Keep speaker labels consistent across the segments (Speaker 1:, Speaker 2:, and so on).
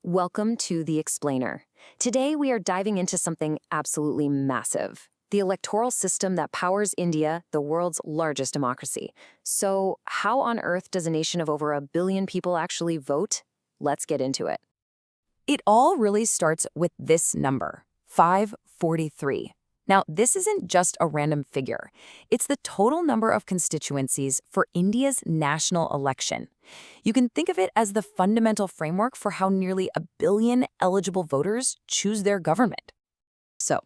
Speaker 1: Welcome to The Explainer. Today we are diving into something absolutely massive, the electoral system that powers India, the world's largest democracy. So, how on earth does a nation of over 1 billion people actually vote? Let's get into it. It all really starts with this number, 543. Now, this isn't just a random figure. It's the total number of constituencies for India's national election. You can think of it as the fundamental framework for how nearly 1 billion eligible voters choose their government. So,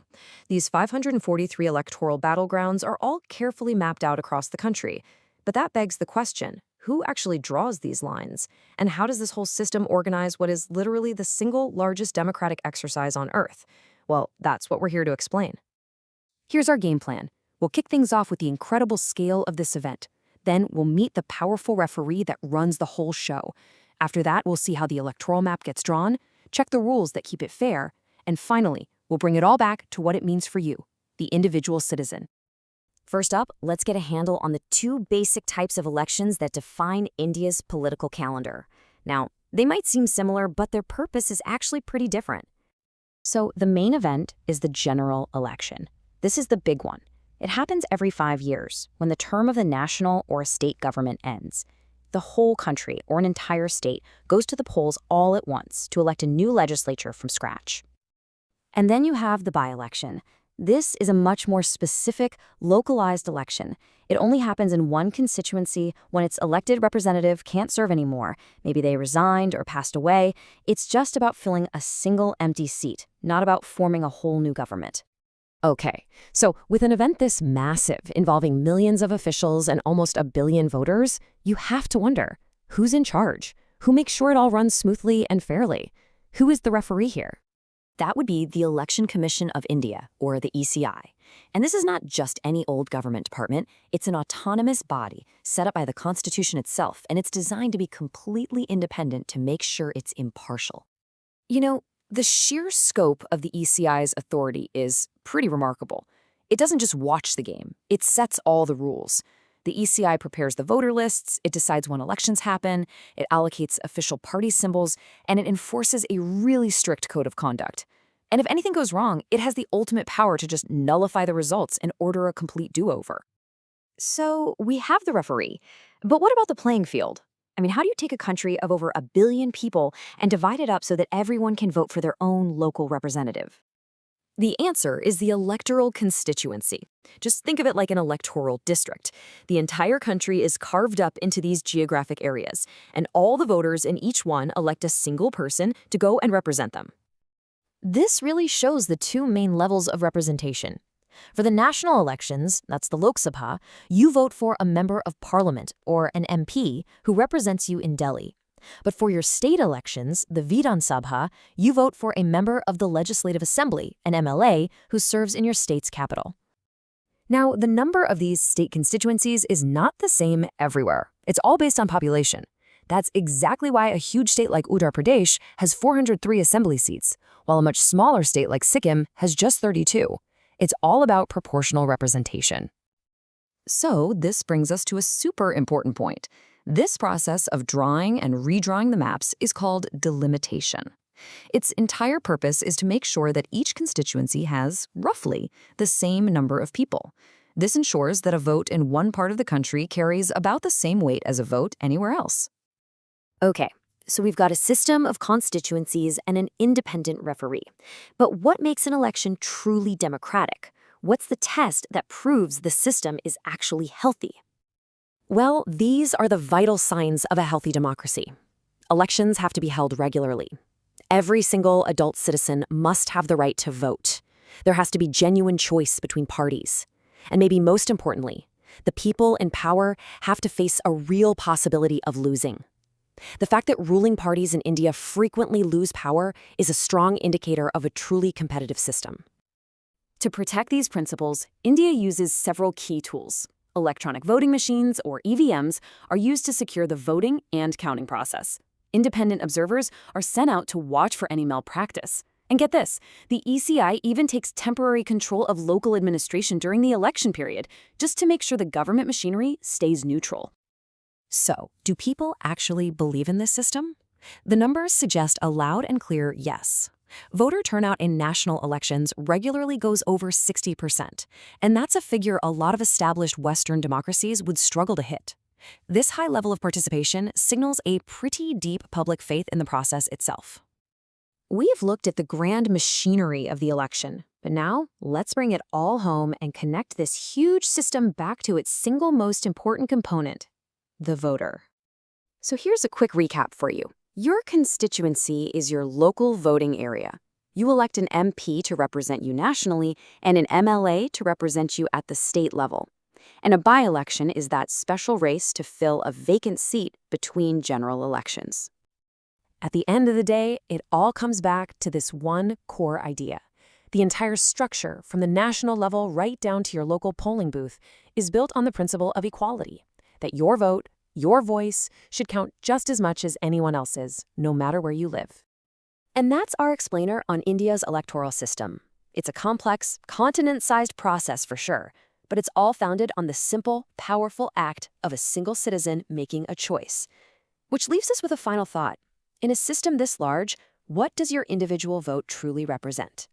Speaker 1: these 543 electoral battlegrounds are all carefully mapped out across the country. But that begs the question, who actually draws these lines? And how does this whole system organize what is literally the single largest democratic exercise on Earth? Well, that's what we're here to explain. Here's our game plan. We'll kick things off with the incredible scale of this event. Then we'll meet the powerful referee that runs the whole show. After that, we'll see how the electoral map gets drawn, check the rules that keep it fair, and finally, we'll bring it all back to what it means for you, the individual citizen. First up, let's get a handle on the two basic types of elections that define India's political calendar. Now, they might seem similar, but their purpose is actually pretty different. So the main event is the general election. This is the big one. It happens every 5 years, when the term of the national or state government ends. The whole country, or an entire state, goes to the polls all at once to elect a new legislature from scratch. And then you have the by-election. This is a much more specific, localized election. It only happens in one constituency when its elected representative can't serve anymore. Maybe they resigned or passed away. It's just about filling a single empty seat, not about forming a whole new government. Okay, so with an event this massive, involving millions of officials and almost 1 billion voters, you have to wonder, who's in charge? Who makes sure it all runs smoothly and fairly? Who is the referee here? That would be the Election Commission of India, or the ECI. And this is not just any old government department. It's an autonomous body set up by the Constitution itself, and it's designed to be completely independent to make sure it's impartial. You know, the sheer scope of the ECI's authority is pretty remarkable. It doesn't just watch the game, it sets all the rules. The ECI prepares the voter lists, it decides when elections happen, it allocates official party symbols, and it enforces a really strict code of conduct. And if anything goes wrong, it has the ultimate power to just nullify the results and order a complete do-over. So we have the referee, but what about the playing field? I mean, how do you take a country of over 1 billion people and divide it up so that everyone can vote for their own local representative? The answer is the electoral constituency. Just think of it like an electoral district. The entire country is carved up into these geographic areas, and all the voters in each one elect a single person to go and represent them. This really shows the two main levels of representation. For the national elections, that's the Lok Sabha, you vote for a member of parliament, or an MP, who represents you in Delhi. But for your state elections, the Vidhan Sabha, you vote for a member of the Legislative Assembly, an MLA, who serves in your state's capital. Now, the number of these state constituencies is not the same everywhere. It's all based on population. That's exactly why a huge state like Uttar Pradesh has 403 assembly seats, while a much smaller state like Sikkim has just 32. It's all about proportional representation. So this brings us to a super important point. This process of drawing and redrawing the maps is called delimitation. Its entire purpose is to make sure that each constituency has, roughly, the same number of people. This ensures that a vote in one part of the country carries about the same weight as a vote anywhere else. Okay, so we've got a system of constituencies and an independent referee. But what makes an election truly democratic? What's the test that proves the system is actually healthy? Well, these are the vital signs of a healthy democracy. Elections have to be held regularly. Every single adult citizen must have the right to vote. There has to be genuine choice between parties. And maybe most importantly, the people in power have to face a real possibility of losing. The fact that ruling parties in India frequently lose power is a strong indicator of a truly competitive system. To protect these principles, India uses several key tools. Electronic voting machines, or EVMs, are used to secure the voting and counting process. Independent observers are sent out to watch for any malpractice. And get this, the ECI even takes temporary control of local administration during the election period, just to make sure the government machinery stays neutral. So, do people actually believe in this system? The numbers suggest a loud and clear yes. Voter turnout in national elections regularly goes over 60%, and that's a figure a lot of established Western democracies would struggle to hit. This high level of participation signals a pretty deep public faith in the process itself. We've looked at the grand machinery of the election, but now let's bring it all home and connect this huge system back to its single most important component, the voter. So here's a quick recap for you. Your constituency is your local voting area. You elect an MP to represent you nationally and an MLA to represent you at the state level. And a by-election is that special race to fill a vacant seat between general elections. At the end of the day, it all comes back to this one core idea. The entire structure, from the national level right down to your local polling booth, is built on the principle of equality, that your vote, your voice, should count just as much as anyone else's, no matter where you live. And that's our explainer on India's electoral system. It's a complex, continent-sized process for sure, but it's all founded on the simple, powerful act of a single citizen making a choice. Which leaves us with a final thought. In a system this large, what does your individual vote truly represent?